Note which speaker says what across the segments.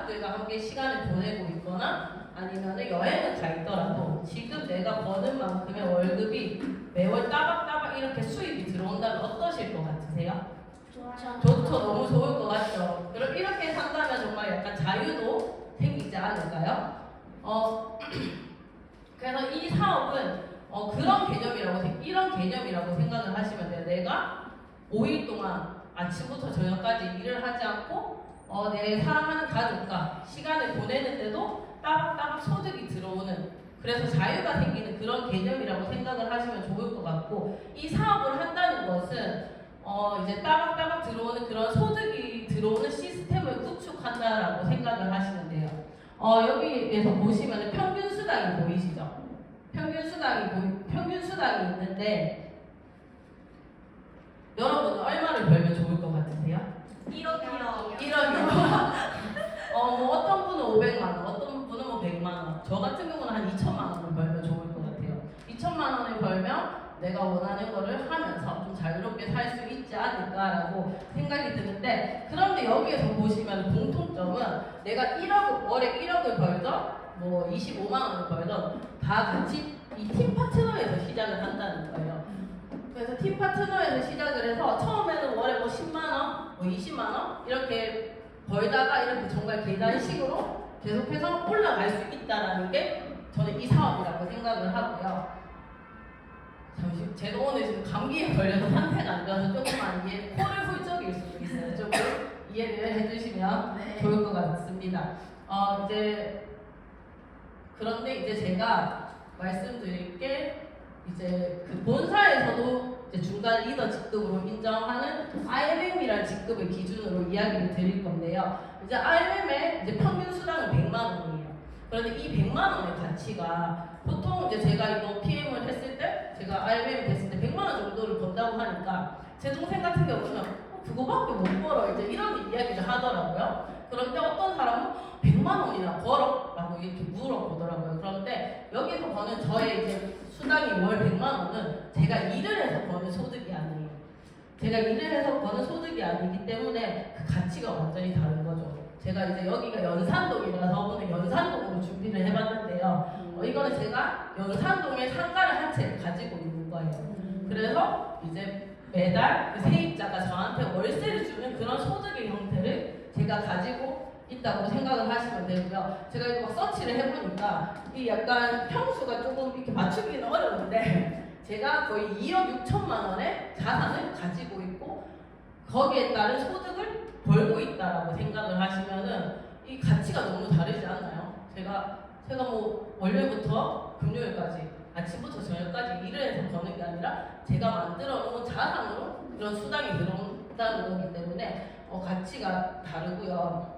Speaker 1: 가족들과 함께 시간을 보내고 있거나 아니면 여행을 가 있더라도 지금 내가 버는 만큼의 월급이 매월 따박따박 이렇게 수입이 들어온다면 어떠실 것 같으세요? 좋죠. 너무 좋을 것 같죠. 그럼 이렇게 산다면 정말 약간 자유도 생기지 않을까요? 그래서 이 사업은 이런 개념이라고 생각을 하시면 돼요. 내가 5일 동안 아침부터 저녁까지 일을 하지 않고 내 사랑하는 가족과 시간을 보내는데도 따박따박 소득이 들어오는, 그래서 자유가 생기는 그런 개념이라고 생각을 하시면 좋을 것 같고, 이 사업을 한다는 것은 이제 따박따박 들어오는 그런 소득이 들어오는 시스템을 구축한다라고 생각을 하시면 돼요. 여기에서 보시면 평균 수당이 보이시죠? 평균 수당이 있는데 여러분은 얼마를 벌면 좋을 것 같으세요?
Speaker 2: 1억이요.
Speaker 1: 1억이요. 뭐 어떤 분은 500만 원, 어떤 분은 뭐 100만 원. 저 같은 경우는 한 2천만 원을 벌면 좋을 것 같아요. 2천만 원을 벌면 내가 원하는 거를 하면서 좀 자유롭게 살 수 있지 않을까라고 생각이 드는데, 그런데 여기에서 보시면 공통점은 내가 월에 1억을 벌던 뭐 25만 원을 벌던 다 같이 이 팀 파트너에서 시작을 한다는 거예요. 그래서 팀 파트너에서 시작을 해서 처음에는 월에 뭐 10만 원, 뭐 20만 원 이렇게 벌다가 이렇게 정말 계단식으로 계속해서 올라갈 수 있다라는 게 저는 이 사업이라고 생각을 하고요. 잠시 제가 오늘 지금 감기에 걸려서 상태가 안 좋아서 조금만 이게 코를 훌쩍일 수도 있어요. 조금 이해를 해주시면
Speaker 2: 네.
Speaker 1: 좋을 것 같습니다. 그런데 이제 제가 말씀드릴 게 이제 그 본사에서도 이제 중간 리더 직급으로 인정하는 RM이라는 직급을 기준으로 이야기를 드릴 건데요. 이제 RM의 이제 평균 수당은 100만 원이에요. 그런데 이 100만 원의 가치가 보통 이제 제가 이거 PM을 했을 때, 제가 RM이 됐을 때 100만 원 정도를 번다고 하니까 제 동생 같은 경우는 그거밖에 못 벌어 이제 이런 이야기를 하더라고요. 그런데 어떤 사람은 100만 원이나 벌어? 라고 이렇게 물어보더라고요. 그런데 여기서 버는 저의 이제 수당이 월 100만 원은 제가 일을 해서 버는 소득이 아니에요. 제가 일을 해서 버는 소득이 아니기 때문에 그 가치가 완전히 다른 거죠. 제가 이제 여기가 연산동이라서 오늘 연산동으로 준비를 해봤는데요. 이거는 제가 연산동에 상가를 한 채 가지고 있는 거예요. 그래서 이제 매달 그 세입자가 저한테 월세를 주는 그런 소득의 형태를 제가 가지고 있다고 생각을 하시면 되고요. 제가 이거 막 서치를 해보니까 이 약간 평수가 조금 이렇게 맞추기는 어려운데 제가 거의 2억 6천만 원의 자산을 가지고 있고 거기에 따른 소득을 벌고 있다라고 생각을 하시면은 이 가치가 너무 다르지 않나요? 제가 뭐 월요일부터 금요일까지 아침부터 저녁까지 일을 해서 버는 게 아니라 제가 만들어 놓은 자산으로 이런 수당이 들어온다는 거기 때문에 가치가 다르고요.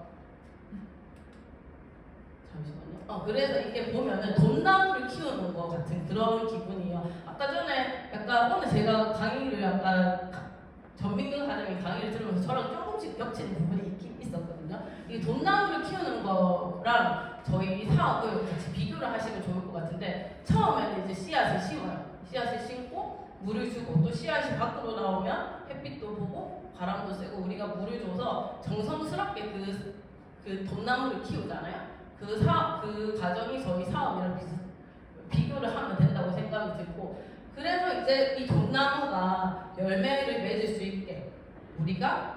Speaker 1: 잠시만요. 그래서 이게 보면은 돈나무를 키우는 것 같은 그런 기분이에요. 아까 전에 약간 오늘 제가 강의를 약간 전민경 사장님 강의를 들으면서 저랑 조금씩 겹치는 부분이 있었거든요. 이 돈나무를 키우는 거랑 저희 사업을 같이 비교를 하시면 좋을 것 같은데, 처음에는 이제 씨앗을 심어요. 씨앗을 심고 물을 주고 또 씨앗이 밖으로 나오면 햇빛도 보고 바람도 쐬고 우리가 물을 줘서 정성스럽게 그 돈나무를 키우잖아요. 그 과정이 저희 사업이랑 비교를 하면 된다고 생각이 들고, 그래서 이제 이 돈나무가 열매를 맺을 수 있게 우리가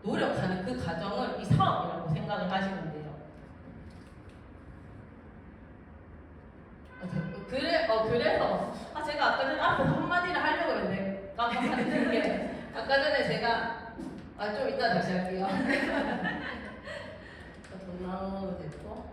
Speaker 1: 노력하는 그 과정을 이 사업이라고 생각을 하시면 돼요. 그래서 제가 아까 전에 앞에서 한마디를 하려고 했는데 깜빡했는 게, 아까 전에 제가 좀 이따 다시 할게요. 돈나무 됐고,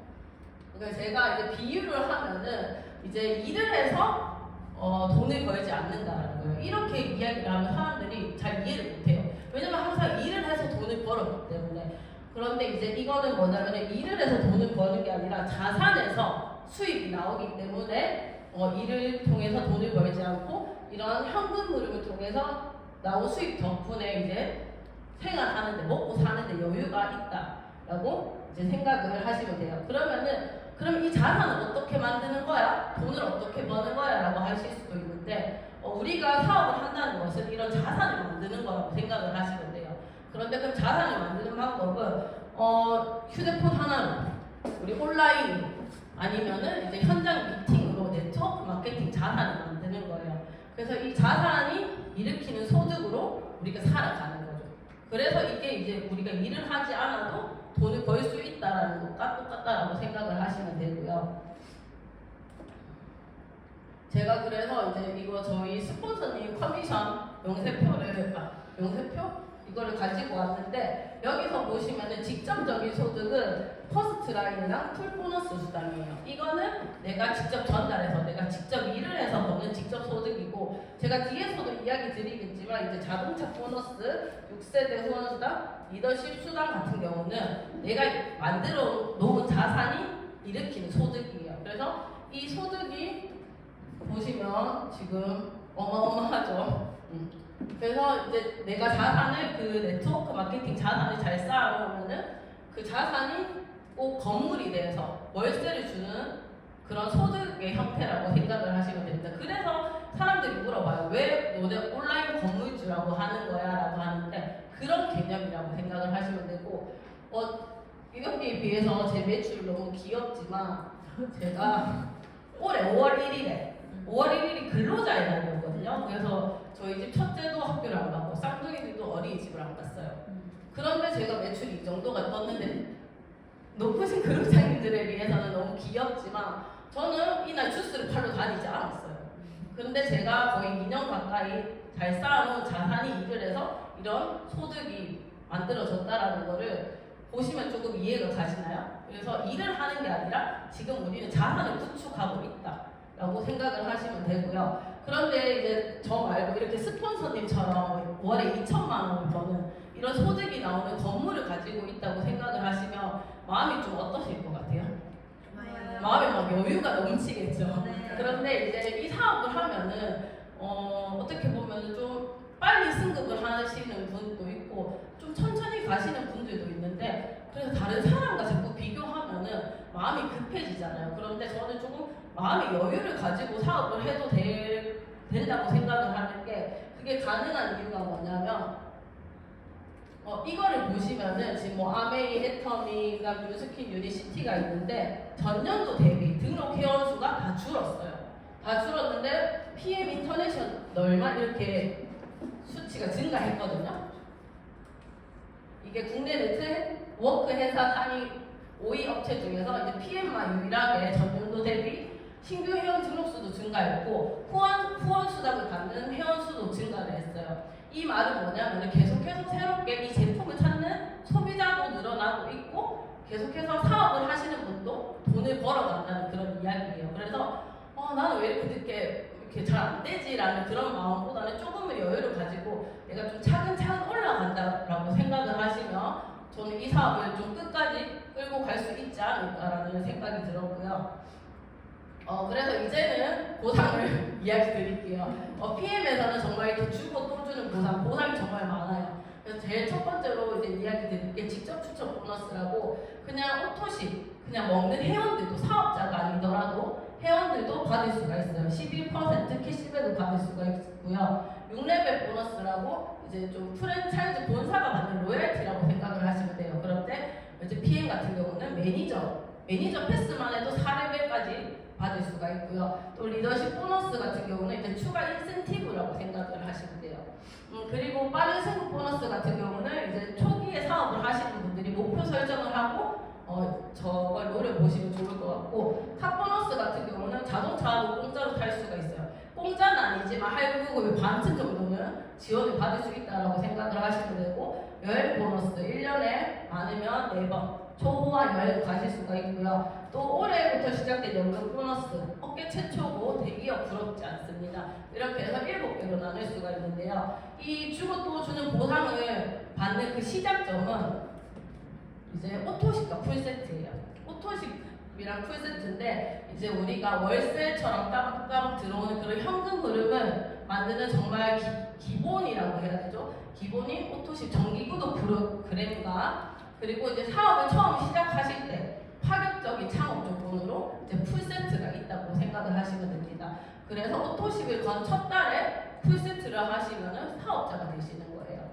Speaker 1: 그러니까 제가 이제 비유를 하면은 이제 일을 해서 돈을 벌지 않는다라는 거예요. 이렇게 이야기를 하면 사람들이 잘 이해를 못해요. 왜냐면 항상 일을 해서 돈을 벌었기 때문에. 그런데 이제 이거는 뭐냐면 일을 해서 돈을 버는 게 아니라 자산에서 수입이 나오기 때문에 일을 통해서 돈을 벌지 않고 이런 현금 흐름을 통해서 나온 수입 덕분에 이제 생활하는데, 먹고 사는데 여유가 있다라고 이제 생각을 하시면 돼요. 그럼 이 자산을 어떻게 만드는 거야? 돈을 어떻게 버는 거야? 라고 하실 수도 있는데, 우리가 사업을 한다는 것은 이런 자산을 만드는 거라고 생각을 하시면 돼요. 그런데 그럼 자산을 만드는 방법은 휴대폰 하나로 우리 온라인으로 아니면은 이제 현장 미팅으로 네트워크 마케팅 자산을 만드는 거예요. 그래서 이 자산이 일으키는 소득으로 우리가 살아가는 거죠. 그래서 이게 이제 우리가 일을 하지 않아도 돈을 벌 수 있다라는 것과 똑같다라고 생각을 하시면 되고요. 제가 그래서 이제 이거 저희 스폰서님 커미션 명세표? 이거를 가지고 왔는데 여기서 보시면은 직접적인 소득은 퍼스트라인이랑 풀보너스 수당이에요. 이거는 내가 직접 전달해서 내가 직접 일을 해서 버는 직접 소득이고 제가 뒤에서도 이야기 드리겠지만 이제 자동차 보너스, 6세대 후원수당, 리더십 수당 같은 경우는 내가 만들어 놓은 자산이 일으키는 소득이에요. 그래서 이 소득이 보시면 지금 어마어마하죠. 그래서 이제 내가 자산을 그 네트워크 마케팅 자산을 잘 쌓아놓으면은 그 자산이 꼭 건물이 돼서 월세를 주는 그런 소득의 형태라고 생각을 하시면 됩니다. 그래서 사람들이 물어봐요. 왜 너네 온라인 건물주라고 하는 거야? 라고 하는데 그런 개념이라고 생각을 하시면 되고 이것에 비해서 제 매출 너무 귀엽지만 제가 올해 5월 1일이 근로자의 날이었거든요. 그래서 저희 집 첫째도 학교를 안 가고 쌍둥이들도 어린이집을 안 갔어요. 그런데 제가 매출이 이 정도가 떴는데 높으신 그룹장님들에 비해서는 너무 귀엽지만 저는 이날 주스를 팔러 다니지 않았어요. 그런데 제가 거의 2년 가까이 잘 쌓아놓은 자산이 일을 해서 이런 소득이 만들어졌다라는 거를 보시면 조금 이해가 가시나요? 그래서 일을 하는 게 아니라 지금 우리는 자산을 구축하고 있다라고 생각을 하시면 되고요. 그런데 이제 저 말고 이렇게 스폰서님처럼 월에 2천만 원을 버는 이런 소득이 나오는 건물을 가지고 있다고 생각을 하시면 마음이 좀 어떠실 것 같아요? 마음에 막 여유가 넘치겠죠.
Speaker 2: 네.
Speaker 1: 그런데 이제 이 사업을 하면은 어떻게 보면 좀 빨리 승급을 하시는 분도 있고 좀 천천히 가시는 분들도 있는데 그래서 다른 사람과 자꾸 비교하면은 마음이 급해지잖아요. 그런데 저는 조금 마음의 여유를 가지고 사업을 해도 된다고 생각을 하는 게 그게 가능한 이유가 뭐냐면 이거를 보시면은 지금 뭐 아메이, 애터미, 그다음 뉴스킨, 유니시티가 있는데 전년도 대비 등록 회원 수가 다 줄었어요. 다 줄었는데 PM 인터내셔널만 이렇게 수치가 증가했거든요. 이게 국내 네트워크 회사 상위 5위 업체 중에서 이제 PM만 유일하게 전년도 대비 신규 회원 등록수도 증가했고 후원 수당을 받는 회원 수도 증가를 했어요. 이 말은 뭐냐면 계속해서 새롭게 이 제품을 찾는 소비자도 늘어나고 있고 계속해서 사업을 하시는 분도 돈을 벌어간다는 그런 이야기예요. 그래서 나는 왜 이렇게 늦게 잘 안 되지라는 그런 마음보다는 조금의 여유를 가지고 내가 좀 차근차근 올라간다라고 생각을 하시면 저는 이 사업을 좀 끝까지 끌고 갈 수 있지 않을까라는 생각이 들었고요. 그래서 이제는 보상을 이야기 드릴게요. PM에서는 정말 이렇게 주고 또 주는 보상이 정말 많아요. 그래서 제일 첫 번째로 이제 이야기 드릴 게 직접 추천 보너스라고 그냥 오토식, 그냥 먹는 회원들도 사업자가 아니더라도 회원들도 받을 수가 있어요. 11% 캐시백을 받을 수가 있고요. 6레벨 보너스라고 이제 좀 프랜차이즈 본사가 받는 로열티라고 생각을 하시면 돼요. 그런데 이제 PM 같은 경우는 매니저 패스만 해도 4레벨까지 받을 수가 있고요. 또 리더십 보너스 같은 경우는 이제 추가 인센티브라고 생각을 하시면 돼요. 그리고 빠른 승급 보너스 같은 경우는 이제 초기에 사업을 하시는 분들이 목표 설정을 하고 저걸 노려보시면 좋을 것 같고 탑 보너스 같은 경우는 자동차도 공짜로 탈 수가 있어요. 공짜는 아니지만 할부금의 반쯤 정도는 지원을 받을 수 있다고 생각을 하시면 되고 여행 보너스 1년에 많으면 4번 초호화 여행 가실 수가 있고요. 또 올해부터 시작된 연금 보너스 업계 최초고 대기업 부럽지 않습니다. 이렇게 해서 7개로 나눌 수가 있는데요. 이 주고 또 주는 보상을 받는 그 시작점은 이제 오토식과 풀세트예요. 오토식이랑 풀세트인데 이제 우리가 월세처럼 따박따박 들어오는 그런 현금 흐름을 만드는 정말 기본이라고 해야 되죠. 기본이 오토식 정기구독 프로그램과 그리고 이제 사업을 처음 시작하실 때 파격적인 창업 조건으로 이제 풀세트가 있다고 생각을 하시면 됩니다. 그래서 오토식을 건 첫 달에 풀세트를 하시면은 사업자가 되시는 거예요.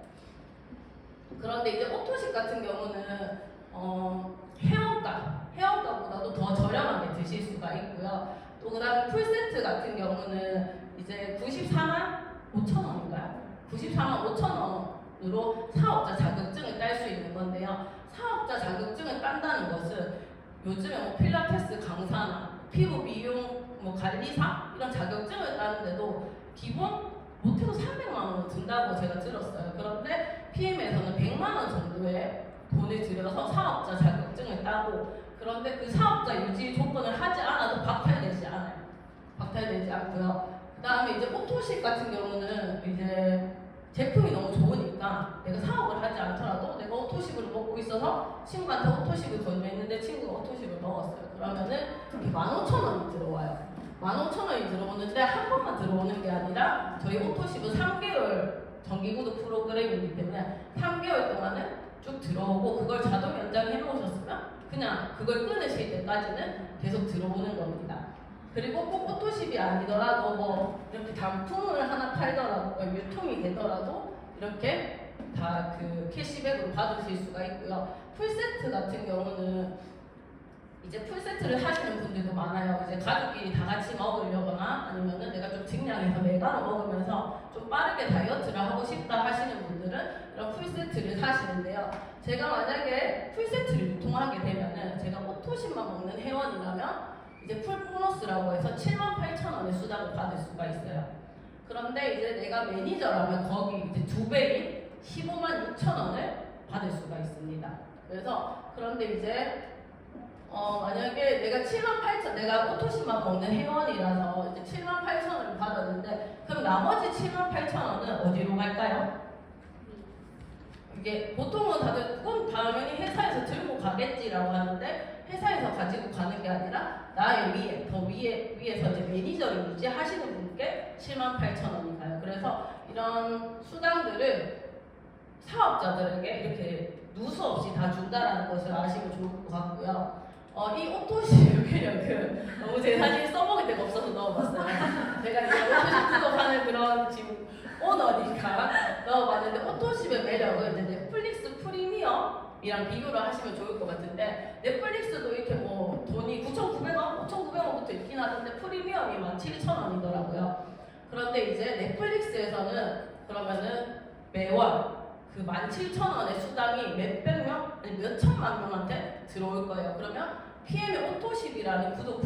Speaker 1: 그런데 이제 오토식 같은 경우는 회원가보다도 더 저렴하게 드실 수가 있고요. 또 그다음에 풀세트 같은 경우는 이제 94만 5천 원인가요? 94만 5천 원으로 사업자 자격증을 딸 수 있는 건데요. 사업자 자격증을 딴다는 것은 요즘에 뭐 필라테스 강사나 피부 미용 뭐 관리사 이런 자격증을 따는데도 기본 못해도 300만 원 든다고 제가 들었어요. 그런데 PM에서는 100만 원 정도의 돈을 들여서 사업자 자격증을 따고, 그런데 그 사업자 유지 조건을 하지 않아도 박탈되지 않아요. 박탈되지 않고요. 그 다음에 이제 오토십 같은 경우는 이제 제품이 너무 좋으니까 내가 사업을 하지 않더라도 내가 오토십을 먹고 있어서 친구한테 오토십을 권유했는데 친구가 오토십을 먹었어요. 그러면은 15,000원이 들어와요. 15,000원이 들어오는데 한 번만 들어오는 게 아니라 저희 오토십은 3개월 정기구독 프로그램이기 때문에 3개월 동안은 쭉 들어오고, 그걸 자동 연장해 놓으셨으면 그냥 그걸 끊으실 때까지는 계속 들어오는 겁니다. 그리고 꼭 오토십이 아니더라도 뭐 이렇게 단품을 하나 팔더라도 유통이 되더라도 이렇게 다 그 캐시백으로 받으실 수가 있고요. 풀세트 같은 경우는 이제 풀세트를 하시는 분들도 많아요. 이제 가족끼리 다 같이 먹으려거나 아니면은 내가 좀 증량해서 메가로 먹으면서 좀 빠르게 다이어트를 하고 싶다 하시는 분들은 이런 풀세트를 사시는데요. 제가 만약에 풀세트를 유통하게 되면은 제가 오토십만 먹는 회원이라면 이제 풀 보너스라고 해서 78,000원의 수당을 받을 수가 있어요. 그런데 이제 내가 매니저라면 거기 이제 2배인 156,000원을 받을 수가 있습니다. 그래서 그런데 이제 만약에 내가 78,000원, 내가 오토십만 먹는 회원이라서 이제 78,000원을 받았는데, 그럼 나머지 78,000원은 어디로 갈까요? 이게 보통은 다들 그건 당연히 회사에서 들고 가겠지라고 하는데, 회사에서 가지고 가는 게 아니라 나의 위에, 더 위에서 이제 매니저를 유지하시는 분께 78,000원이 가요. 그래서 이런 수당들을 사업자들에게 이렇게 누수 없이 다 준다라는 것을 아시면 좋을 것 같고요. 이 오토십 그냥 너무 제 사진 써먹을 데가 없어서 넣어봤어요. 제가 이제 오토십 구독하는 그런 지금 오너니까 넣어봤는데, 오토십의 매력은 이제 넷플릭스 프리미엄이랑 비교를 하시면 좋을 것 같은데, 넷플릭스도 이렇게 뭐 돈이 9,900원, 5,900원부터 있긴 하던데 프리미엄이 17,000원이더라고요. 그런데 이제 넷플릭스에서는 그러면은 매월 그 17,000원의 수당이 몇백 명, 아니 몇천만 명한테 들어올 거예요. 그러면 PM의 오토십이라는 구독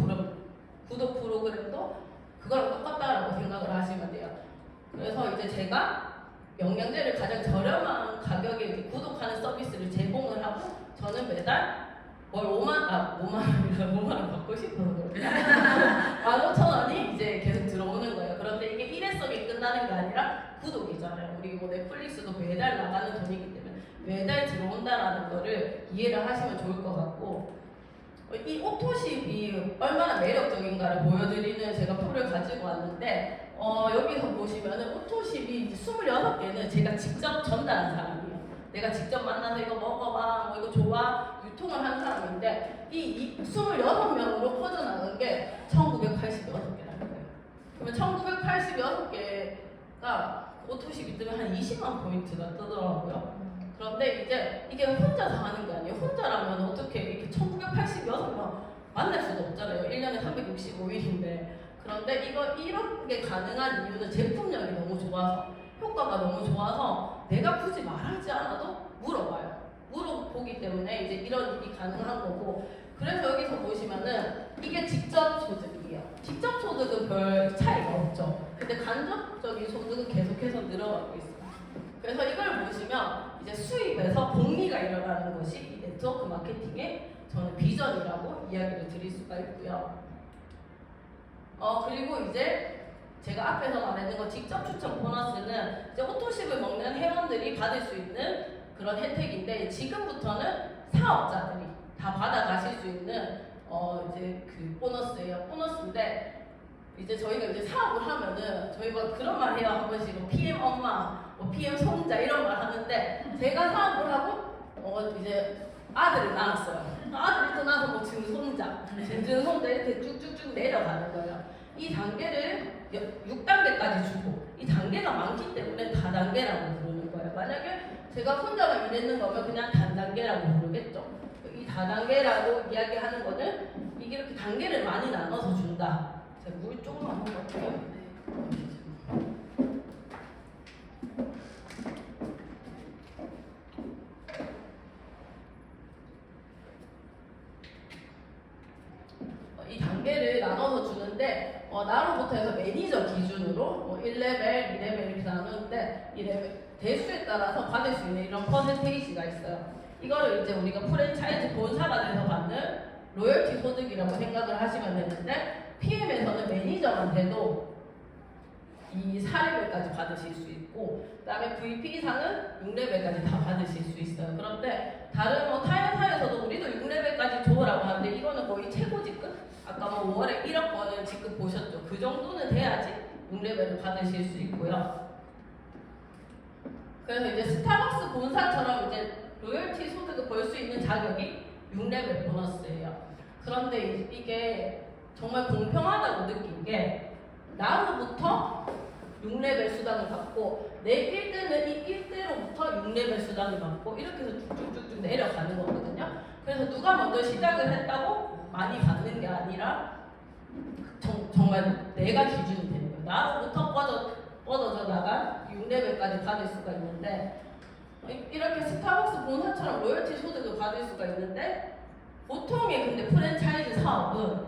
Speaker 1: 프로그램도 그거랑 똑같다라고 생각을 하시면 돼요. 그래서 이제 제가 영양제를 가장 저렴한 가격에 이제 구독하는 서비스를 제공을 하고, 저는 매달 월 5만 원 받고 싶어서 그래요. 15,000원이 이제 계속 들어오는 거예요. 그런데 이게 일회성이 끝나는 게 아니라 구독이잖아요. 우리 뭐 넷플릭스도 매달 나가는 돈이기 때문에 매달 들어온다라는 거를 이해를 하시면 좋을 것 같고, 이 오토십이 얼마나 매력적인가를 보여드리는 제가 표를 가지고 왔는데, 여기서 보시면은 오토십이 26개는 제가 직접 전달한 사람이에요. 내가 직접 만나서 이거 먹어봐, 뭐 이거 좋아, 유통을 한 사람인데, 이 26명으로 퍼져나간 게 1986개라는 거예요. 그러면 1986개가 오토십이 뜨면 한 20만 포인트가 뜨더라고요. 그런데 이제 이게 혼자서 하는 게 아니에요. 혼자라면 어떻게 이렇게 1986명 만날 수도 없잖아요. 1년에 365일인데. 그런데 이런 게 가능한 이유는 제품력이 너무 좋아서, 효과가 너무 좋아서 내가 굳이 말하지 않아도 물어보기 때문에 이제 이런 일이 가능한 거고, 그래서 여기서 보시면은 이게 직접 소득이에요. 직접 소득은 별 차이가 없죠. 근데 간접적인 소득은 계속해서 늘어가고 있어요. 그래서 이걸 보시면 이제 수입에서 복리가 일어나는 것이 이 네트워크 마케팅의 저는 비전이라고 이야기를 드릴 수가 있고요. 그리고 이제 제가 앞에서 말했는 거 직접 추천 보너스는 이제 오토십을 먹는 회원들이 받을 수 있는 그런 혜택인데, 지금부터는 사업자들이 다 받아가실 수 있는 이제 그 보너스예요. 보너스인데 이제 저희가 이제 사업을 하면은 저희가 그런 말 해요. 한 번씩 뭐 PM 엄마, 뭐 PM 손자 이런 말 하는데, 제가 사업을 하고 이제 아들을 낳았어요. 아들을 또 낳아서 뭐 증손자, 증손자 이렇게 쭉쭉쭉 내려가는 거예요. 이 단계를 6단계까지 주고, 이 단계가 많기 때문에 다단계라고 부르는 거예요. 만약에 제가 혼자만 일했는 거면 그냥 단단계라고 부르겠죠. 4단계라고 이야기하는 거는 이게 이렇게 단계를 많이 나눠서 준다. 제가 물 조금만 한번 할게요. 이 단계를 나눠서 주는데 나로부터 해서 매니저 기준으로 1레벨, 2레벨 이렇게 나누는데 이 레벨 대수에 따라서 받을 수 있는 이런 퍼센테이지가 있어요. 이거를 이제 우리가 프랜차이즈 본사가 돼서 받는 로열티 소득이라고 생각을 하시면 되는데 PM에서는 매니저만 돼도 이 4레벨까지 받으실 수 있고 그 다음에 VP 이상은 6레벨까지 다 받으실 수 있어요. 그런데 다른 타회사에서도 우리도 6레벨까지 줘라고 하는데 이거는 거의 최고 직급? 아까 5월에 1억 원을 직급 보셨죠? 그 정도는 돼야지 6레벨을 받으실 수 있고요. 그래서 이제 스타벅스 본사처럼 이제 로열티 소득을 벌 수 있는 자격이 6레벨 보너스예요. 그런데 이게 정말 공평하다고 느낀 게 나로부터 6레벨 수당을 받고 내 1대는 이 1대로부터 6레벨 수당을 받고 이렇게 해서 쭉쭉쭉쭉 내려가는 거거든요. 그래서 누가 먼저 시작을 했다고 많이 받는 게 아니라 정말 내가 기준이 되는 거예요. 나로부터 뻗어져 나간 6레벨까지 받을 수가 있는데 이렇게 스타벅스 본사처럼 로열티 소득을 받을 수가 있는데 보통의 근데 프랜차이즈 사업은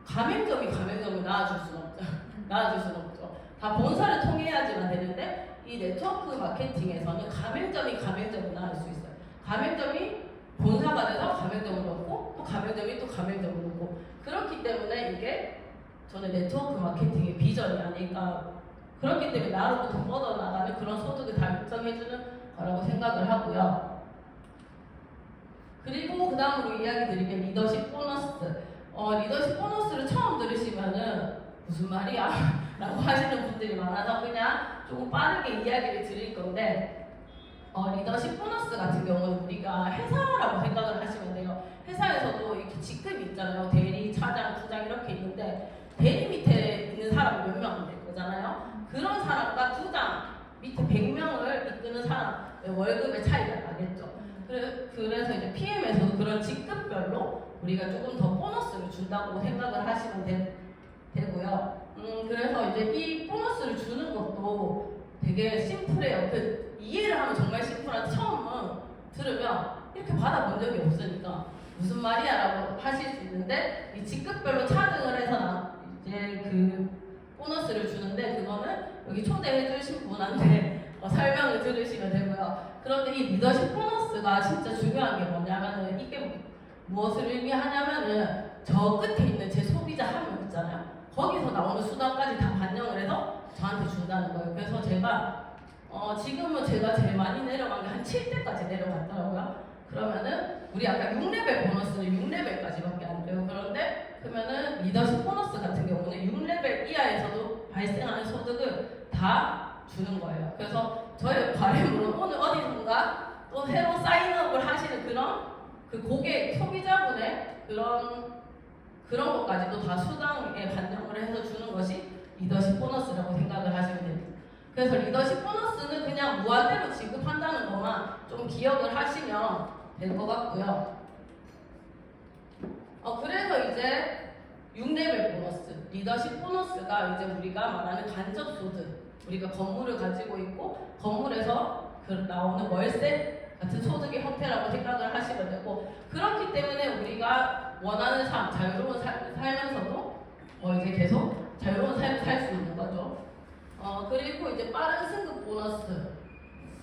Speaker 1: 가맹점이 가맹점을 낳아줄 수는 없죠. 낳아줄 수는 없죠. 다 본사를 통해야지만 되는데 이 네트워크 마케팅에서는 가맹점이 가맹점을 낳을 수 있어요. 가맹점이 본사가 돼서 가맹점을 넣고 또 가맹점이 또 가맹점을 넣고 그렇기 때문에 이게 저는 네트워크 마케팅의 비전이 아닐까. 그렇기 때문에 나로부터 뻗어나가는 그런 소득을 달성해주는 거라고 생각을 하고요. 그리고 그 다음으로 이야기 드릴 게 리더십 보너스. 리더십 보너스를 처음 들으시면은 무슨 말이야? 라고 하시는 분들이 많아서 그냥 조금 빠르게 이야기를 드릴 건데 리더십 보너스 같은 경우는 우리가 회사라고 생각을 하시면 돼요. 회사에서도 이렇게 직급이 있잖아요. 대리, 차장, 부장 이렇게 있는데 대리 밑에 있는 사람이 몇 명 안 될 거잖아요. 그런 사람과 부장 밑에 100명을 이끄는 사람 월급의 차이가 나겠죠. 그래서 이제 PM에서도 그런 직급별로 우리가 조금 더 보너스를 준다고 생각을 하시면 되고요. 그래서 이제 이 보너스를 주는 것도 되게 심플해요. 이해를 하면 정말 심플한데 처음은 들으면 이렇게 받아본 적이 없으니까 무슨 말이야라고 하실 수 있는데 이 직급별로 차등을 해서 이제 그 보너스를 주는데 그거는 여기 초대해 주신 분한테 설명을 들으시면 되고요. 그런데 이 리더십 보너스가 진짜 중요한 게 뭐냐면은 이게 무엇을 의미하냐면은 저 끝에 있는 제 소비자 한 명 있잖아요. 거기서 나오는 수당까지 다 반영을 해서 저한테 준다는 거예요. 그래서 제가 지금은 제가 제일 많이 내려간 게 한 7대까지 내려갔더라고요. 그러면은 우리 아까 6레벨 보너스는 6레벨까지밖에 안 돼요. 그러면은 리더십 보너스 같은 경우는 6레벨 이하에서도 발생하는 소득을 다 주는 거예요. 그래서 저의 바람으로 오늘 어디선가 또 새로 사인업을 하시는 그 고객 소비자분의 그런 것까지도 다 수당에 반영을 해서 주는 것이 리더십 보너스라고 생각을 하시면 됩니다. 그래서 리더십 보너스는 그냥 무한대로 지급한다는 것만 좀 기억을 하시면 될 것 같고요. 그래서 이제 6레벨 보너스, 리더십 보너스가 이제 우리가 말하는 간접 소득, 우리가 건물을 가지고 있고 건물에서 나오는 월세 같은 소득의 형태라고 생각을 하시면 되고 그렇기 때문에 우리가 원하는 삶, 자유로운 삶을 살면서도 이제 계속 자유로운 삶을 살 수 있는 거죠. 그리고 이제 빠른 승급 보너스.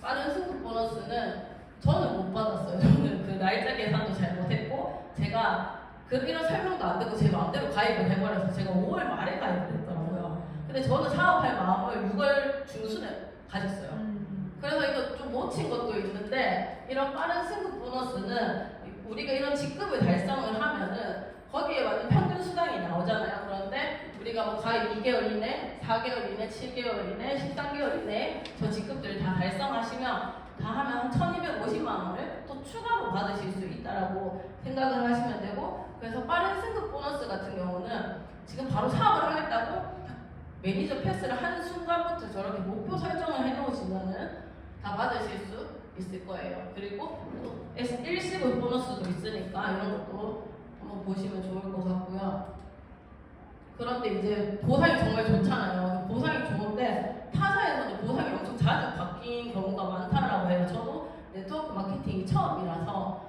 Speaker 1: 빠른 승급 보너스는 저는 못 받았어요. 저는 그 날짜 계산도 잘 못했고 제가 이런 설명도 안 듣고 제 마음대로 가입을 해버려서 제가 5월 말에 가입을 했더라고요. 근데 저는 사업할 마음을 6월 중순에 가졌어요. 그래서 이거 좀 놓친 것도 있는데 이런 빠른 승급 보너스는 우리가 이런 직급을 달성을 하면은 거기에 맞는 평균 수당이 나오잖아요. 그런데 우리가 뭐 가입 2개월 이내, 4개월 이내, 7개월 이내, 13개월 이내 저 직급들을 다 달성하시면 다 하면 한 1250만 원을 또 추가로 받으실 수 있다라고 생각을 하시면 되고 그래서 빠른 승급 보너스 같은 경우는 지금 바로 사업을 하겠다고 매니저 패스를 하는 순간부터 저렇게 목표 설정을 해놓으시면은 다 받으실 수 있을 거예요. 그리고 또 일시불 보너스도 있으니까 이런 것도 한번 보시면 좋을 것 같고요. 그런데 이제 보상이 정말 좋잖아요. 보상이 좋은데 타사에서도 보상이 엄청 자주 바뀐 경우가 많다라고 해요. 저도 네트워크 마케팅이 처음이라서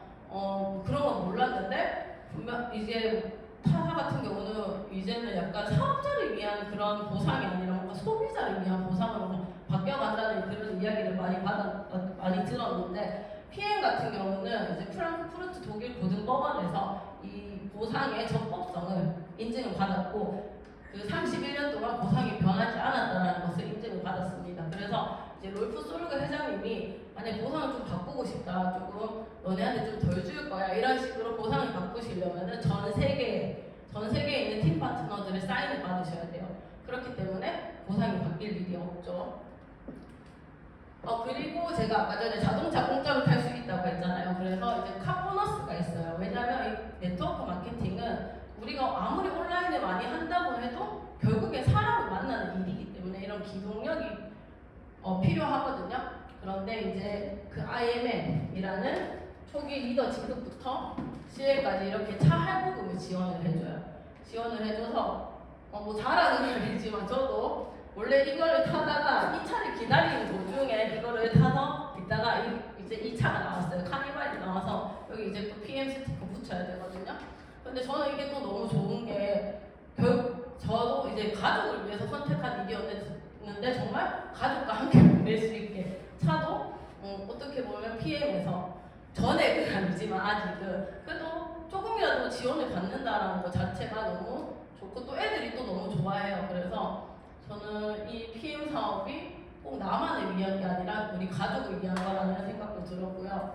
Speaker 1: 그런 건 몰랐는데 분명 이제 타사 같은 경우는 이제는 약간 사업자를 위한 그런 보상이 아니라 뭔가 소비자를 위한 보상으로 바뀌어간다는 그런 이야기를 많이 들었는데 PM 같은 경우는 이제 프랑크푸르트 독일 고등법원에서 이 보상의 적법성을 인증을 받았고 그 31년 동안 보상이 변하지 않았다는 것을 인증을 받았습니다. 그래서 이제 롤프 소르그 회장님이 만약 보상을 좀 바꾸고 싶다, 조금 너네한테 좀 덜 줄 거야 이런 식으로 보상을 바꾸시려면은 전 세계에 있는 팀 파트너들의 사인을 받으셔야 돼요. 그렇기 때문에 보상이 바뀔 일이 없죠. 그리고 제가 아까 전에 자동차 공짜로 탈 수 있다고 했잖아요. 그래서 이제 카 보너스가 있어요. 왜냐하면 이 네트워크 마케팅은 우리가 아무리 온라인을 많이 한다고 해도 결국에 사람을 만나는 일이기 때문에 이런 기동력이 필요하거든요. 그런데 이제 그 IMM이라는 초기 리더 진급부터 CL까지 이렇게 차 할부금을 지원을 해줘서 뭐 잘하는 건 아니지만 저도 원래 이거를 타다가 이 차를 기다리는 도중에 이거를 타서 있다가 이제 이 차가 나왔어요. 카니발이 나와서 여기 이제 또 PM 스티커 붙여야 되거든요. 근데 저는 이게 또 너무 좋은 게 저도 이제 가족을 위해서 선택한 일이었는데 정말 가족과 함께 낼 수 있게 차도 어떻게 보면 PM에서 전액은 아니지만 아직은 그래도 조금이라도 지원을 받는다라는 것 자체가 너무 좋고 또 애들이 또 너무 좋아해요. 그래서 저는 이 PM 사업이 꼭 나만을 위한 게 아니라 우리 가족을 위한 거라는 생각도 들었고요.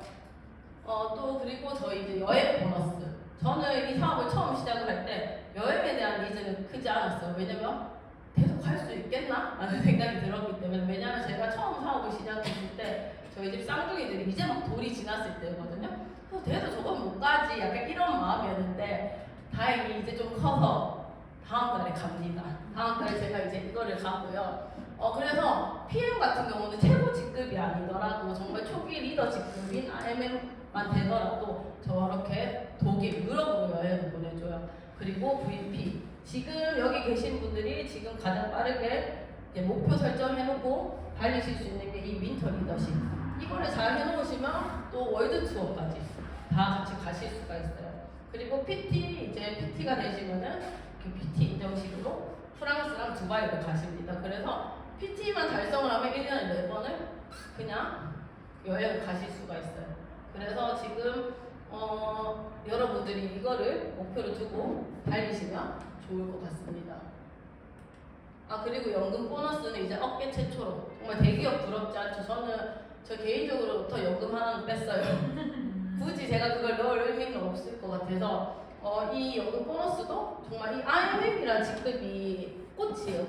Speaker 1: 또 그리고 저희 이제 여행 보너스. 저는 이 사업을 처음 시작을 할 때 여행에 대한 니즈는 크지 않았어요. 왜냐면 계속 갈 수 있겠나? 라는 생각이 들었기 때문에. 왜냐면 제가 처음 사업을 시작했을 때 저희 집 쌍둥이들이 이제 막 돌이 지났을 때거든요. 그래서 대도 저건 못 가지 약간 이런 마음이었는데 다행히 이제 좀 커서 다음 달에 갑니다. 다음 달에 제가 이제 이거를 가고요. 그래서 PM 같은 경우는 최고 직급이 아니더라도 정말 초기 리더 직급인 IMM만 되더라도 저렇게 독일, 유럽으로 여행을 보내줘요. 그리고 VP. 지금 여기 계신 분들이 지금 가장 빠르게 이제 목표 설정해놓고 달리실 수 있는 게 이 윈터 리더십. 이거를 잘 해놓으시면 또 월드 투어까지 다 같이 가실 수가 있어요. 그리고 PT가 되시면은 그 PT 인정식으로 프랑스랑 두바이를 가십니다. 그래서 PT만 달성을 하면 1년에 4번을 그냥 여행을 가실 수가 있어요. 그래서 지금 여러분들이 이거를 목표로 두고 달리시면 좋을 것 같습니다. 그리고 연금 보너스는 이제 업계 최초로 정말 대기업 부럽지 않죠. 저 개인적으로부터 연금 하나는 뺐어요. 굳이 제가 그걸 넣을 의미는 없을 것 같아서 이 연금 보너스도 정말 이 IMM이라는 직급이 꽃이에요.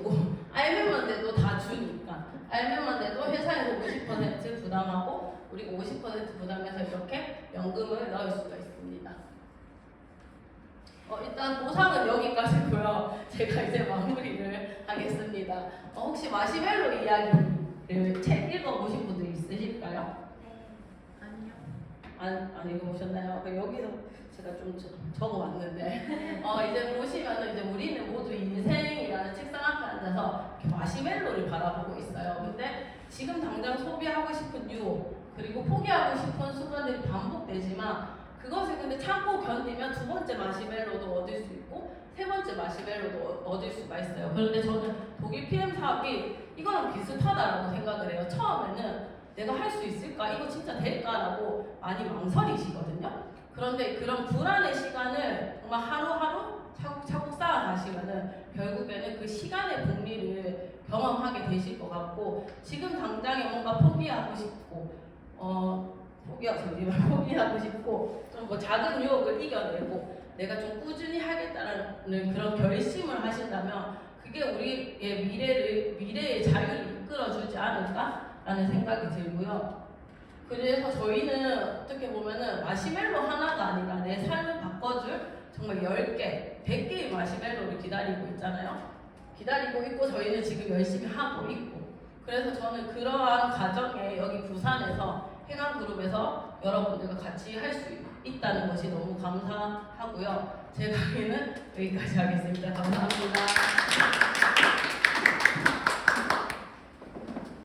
Speaker 1: IMM만 돼도 다 주니까 IMM만 돼도 회사에서 50% 부담하고 우리가 50% 부담해서 이렇게 연금을 넣을 수가 있습니다. 일단 보상은 여기까지고요. 제가 이제 마무리를 하겠습니다. 혹시 마시멜로 이야기를 책 읽어보신 분들 있으실까요?
Speaker 2: 아니요.
Speaker 1: 안 읽어보셨나요? 여기서 제가 좀 적어왔는데 이제 보시면은 이제 우리는 모두 인생이라는 책상 앞에 앉아서 이렇게 마시멜로를 바라보고 있어요. 근데 지금 당장 소비하고 싶은 유혹 그리고 포기하고 싶은 순간들이 반복되지만 그것을 근데 참고 견디면 두 번째 마시멜로도 얻을 수 있고 세 번째 마시멜로도 얻을 수가 있어요. 그런데 저는 독일 PM 사업이 이거랑 비슷하다라고 생각을 해요. 처음에는 내가 할 수 있을까? 이거 진짜 될까라고 많이 망설이시거든요. 그런데 그런 불안의 시간을 정말 하루하루 차곡차곡 쌓아가시면은 결국에는 그 시간의 복리를 경험하게 되실 것 같고 지금 당장에 뭔가 포기하고 싶고 포기하고 싶고 좀 뭐 작은 유혹을 이겨내고 내가 좀 꾸준히 하겠다는 그런 결심을 하신다면 그게 우리의 미래의 자유를 이끌어주지 않을까라는 생각이 들고요. 그래서 저희는 어떻게 보면은 마시멜로 하나가 아니라 내 삶을 바꿔줄 정말 10개, 100개의 마시멜로를 기다리고 있잖아요. 기다리고 있고 저희는 지금 열심히 하고 있고 그래서 저는 그러한 과정에 여기 부산에서 해강그룹에서 여러분들과 같이 할 수 있다는 것이 너무 감사하고요. 제 강의는 여기까지 하겠습니다. 감사합니다.